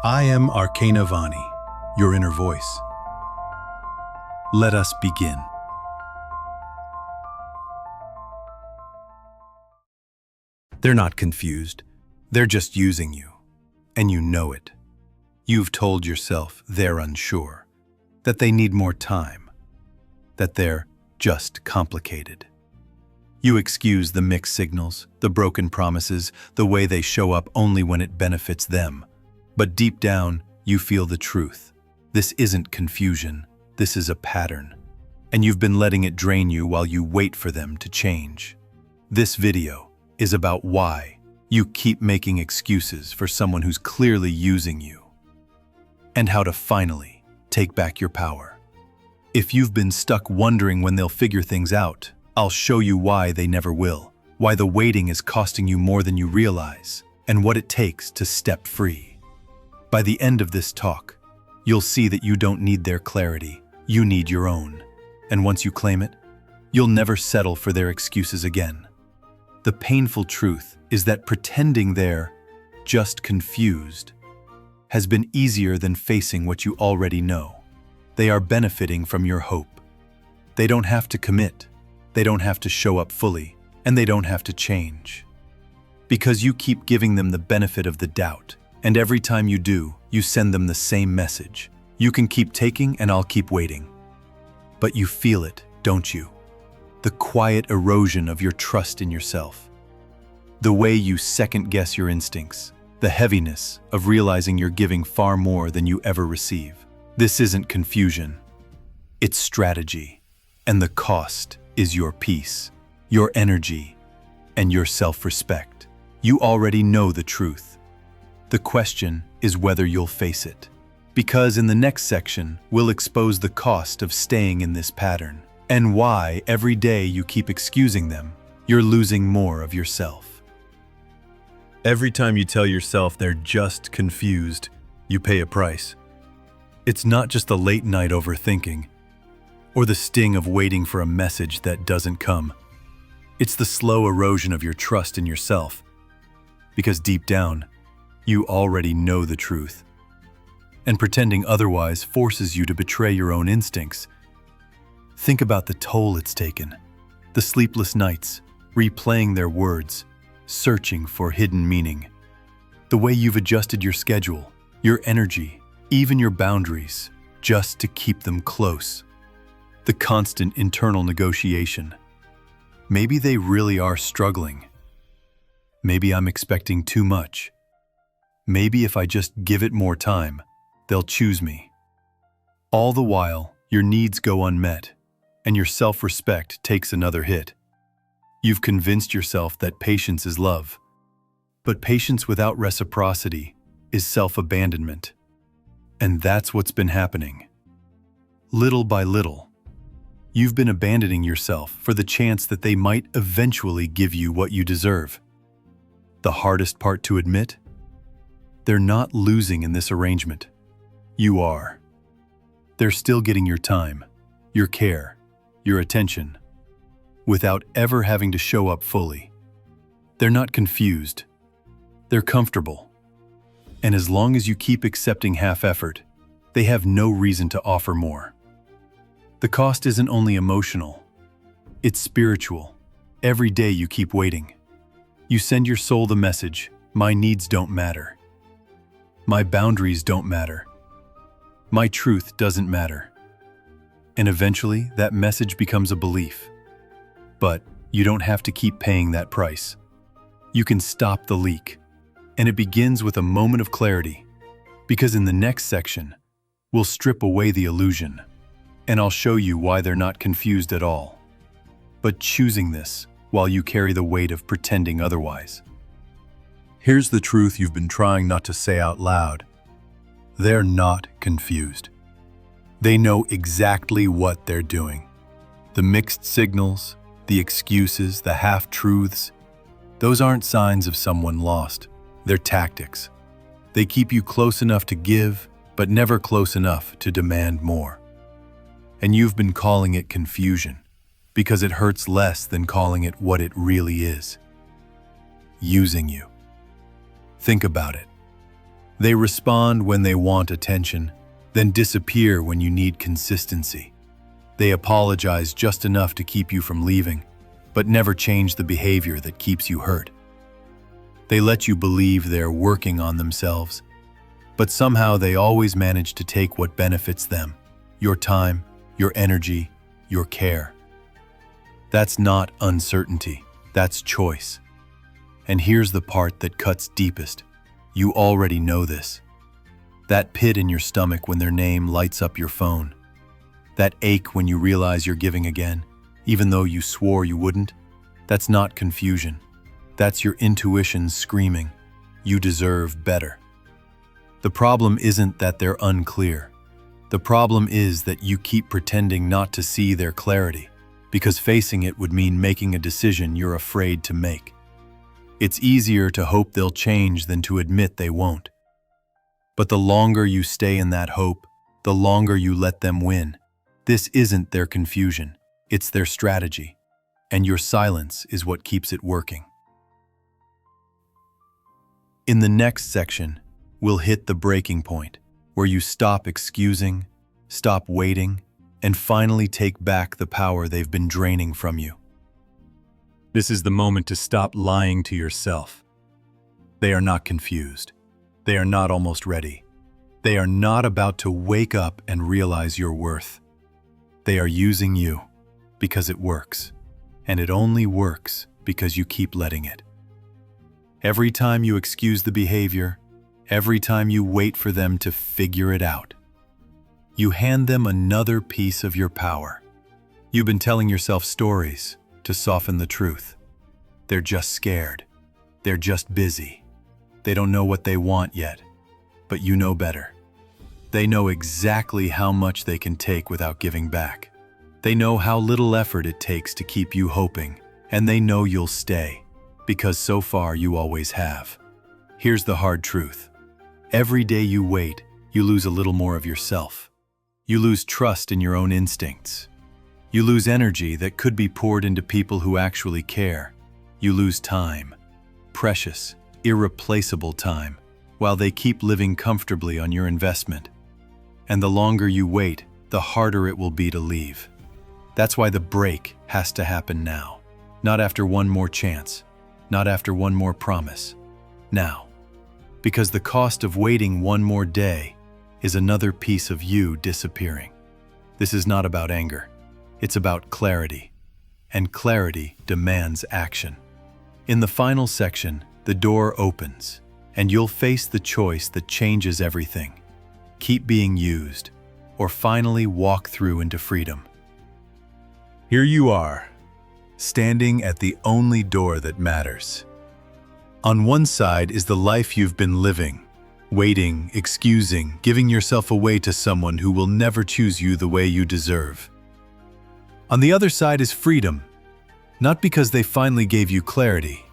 I am Arcana Vani, your inner voice. Let us begin. They're not confused. They're just using you. And you know it. You've told yourself they're unsure, that they need more time, that they're just complicated. You excuse the mixed signals, the broken promises, the way they show up only when it benefits them. But deep down, you feel the truth. This isn't confusion. This is a pattern. And you've been letting it drain you while you wait for them to change. This video is about why you keep making excuses for someone who's clearly using you, and how to finally take back your power. If you've been stuck wondering when they'll figure things out, I'll show you why they never will, why the waiting is costing you more than you realize, and what it takes to step free. By the end of this talk, you'll see that you don't need their clarity, you need your own. And once you claim it, you'll never settle for their excuses again. The painful truth is that pretending they're just confused has been easier than facing what you already know. They are benefiting from your hope. They don't have to commit. They don't have to show up fully, and they don't have to change. Because you keep giving them the benefit of the doubt, and every time you do, you send them the same message. You can keep taking and I'll keep waiting. But you feel it, don't you? The quiet erosion of your trust in yourself. The way you second-guess your instincts. The heaviness of realizing you're giving far more than you ever receive. This isn't confusion. It's strategy. And the cost is your peace, your energy, and your self-respect. You already know the truth. The question is whether you'll face it. Because in the next section, we'll expose the cost of staying in this pattern, and why every day you keep excusing them, you're losing more of yourself. Every time you tell yourself they're just confused, you pay a price. It's not just the late night overthinking, or the sting of waiting for a message that doesn't come. It's the slow erosion of your trust in yourself. Because deep down, you already know the truth. And pretending otherwise forces you to betray your own instincts. Think about the toll it's taken. The sleepless nights, replaying their words, searching for hidden meaning. The way you've adjusted your schedule, your energy, even your boundaries, just to keep them close. The constant internal negotiation. Maybe they really are struggling. Maybe I'm expecting too much. Maybe if I just give it more time, they'll choose me. All the while, your needs go unmet, and your self-respect takes another hit. You've convinced yourself that patience is love. But patience without reciprocity is self-abandonment. And that's what's been happening. Little by little, you've been abandoning yourself for the chance that they might eventually give you what you deserve. The hardest part to admit? They're not losing in this arrangement. You are. They're still getting your time, your care, your attention, without ever having to show up fully. They're not confused. They're comfortable. And as long as you keep accepting half effort, they have no reason to offer more. The cost isn't only emotional, it's spiritual. Every day you keep waiting. You send your soul the message, my needs don't matter. My boundaries don't matter. My truth doesn't matter. And eventually, that message becomes a belief. But you don't have to keep paying that price. You can stop the leak. And it begins with a moment of clarity. Because in the next section, we'll strip away the illusion. And I'll show you why they're not confused at all. But choosing this while you carry the weight of pretending otherwise. Here's the truth you've been trying not to say out loud. They're not confused. They know exactly what they're doing. The mixed signals, the excuses, the half-truths, those aren't signs of someone lost. They're tactics. They keep you close enough to give, but never close enough to demand more. And you've been calling it confusion, because it hurts less than calling it what it really is. Using you. Think about it. They respond when they want attention, then disappear when you need consistency. They apologize just enough to keep you from leaving, but never change the behavior that keeps you hurt. They let you believe they're working on themselves, but somehow they always manage to take what benefits them: your time, your energy, your care. That's not uncertainty, that's choice. And here's the part that cuts deepest. You already know this. That pit in your stomach when their name lights up your phone. That ache when you realize you're giving again, even though you swore you wouldn't. That's not confusion. That's your intuition screaming, you deserve better. The problem isn't that they're unclear. The problem is that you keep pretending not to see their clarity, because facing it would mean making a decision you're afraid to make. It's easier to hope they'll change than to admit they won't. But the longer you stay in that hope, the longer you let them win. This isn't their confusion, it's their strategy, and your silence is what keeps it working. In the next section, we'll hit the breaking point, where you stop excusing, stop waiting, and finally take back the power they've been draining from you. This is the moment to stop lying to yourself. They are not confused. They are not almost ready. They are not about to wake up and realize your worth. They are using you because it works, and it only works because you keep letting it. Every time you excuse the behavior, every time you wait for them to figure it out, you hand them another piece of your power. You've been telling yourself stories to soften the truth. They're just scared. They're just busy. They don't know what they want yet, but you know better. They know exactly how much they can take without giving back. They know how little effort it takes to keep you hoping, and they know you'll stay, because so far you always have. Here's the hard truth. Every day you wait, you lose a little more of yourself. You lose trust in your own instincts. You lose energy that could be poured into people who actually care. You lose time, precious, irreplaceable time, while they keep living comfortably on your investment. And the longer you wait, the harder it will be to leave. That's why the break has to happen now. Not after one more chance, not after one more promise. Now. Because the cost of waiting one more day is another piece of you disappearing. This is not about anger. It's about clarity. And clarity demands action. In the final section, the door opens, and you'll face the choice that changes everything. Keep being used, or finally walk through into freedom. Here you are, standing at the only door that matters. On one side is the life you've been living, waiting, excusing, giving yourself away to someone who will never choose you the way you deserve. On the other side is freedom, not because they finally gave you clarity,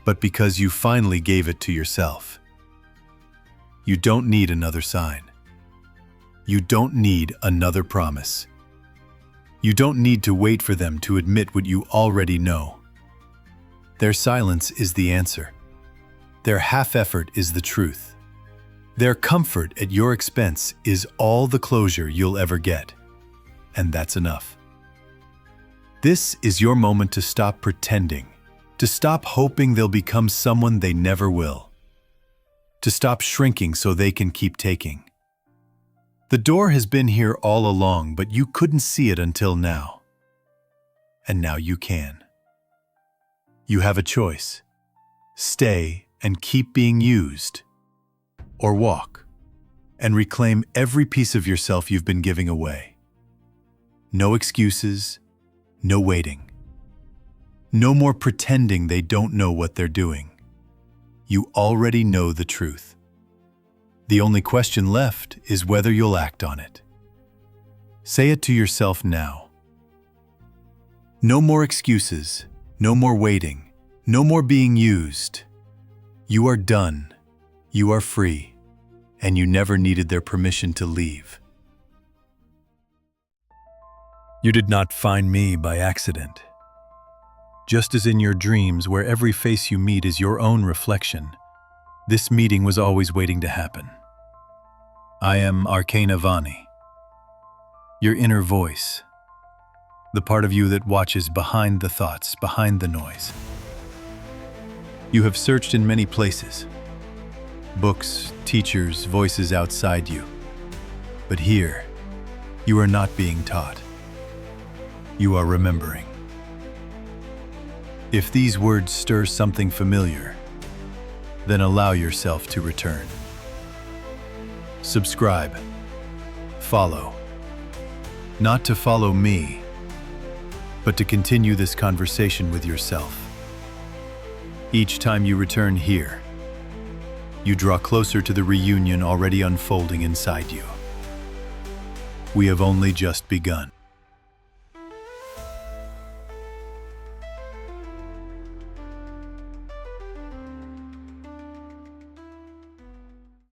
but because you finally gave it to yourself. You don't need another sign. You don't need another promise. You don't need to wait for them to admit what you already know. Their silence is the answer. Their half-effort is the truth. Their comfort at your expense is all the closure you'll ever get. And that's enough. This is your moment to stop pretending, to stop hoping they'll become someone they never will, to stop shrinking so they can keep taking. The door has been here all along, but you couldn't see it until now. And now you can. You have a choice. Stay and keep being used, or walk and reclaim every piece of yourself you've been giving away. No excuses, no waiting. No more pretending they don't know what they're doing. You already know the truth. The only question left is whether you'll act on it. Say it to yourself now. No more excuses, no more waiting, no more being used. You are done, you are free, and you never needed their permission to leave. You did not find me by accident. Just as in your dreams, where every face you meet is your own reflection, This meeting was always waiting to happen. I am Arcana Vani, your inner voice, the part of you that watches behind the thoughts, behind the noise. You have searched in many places, books, teachers, voices outside you. But here, you are not being taught. You are remembering. If these words stir something familiar, then allow yourself to return. Subscribe. Follow. Not to follow me, but to continue this conversation with yourself. Each time you return here, you draw closer to the reunion already unfolding inside you. We have only just begun.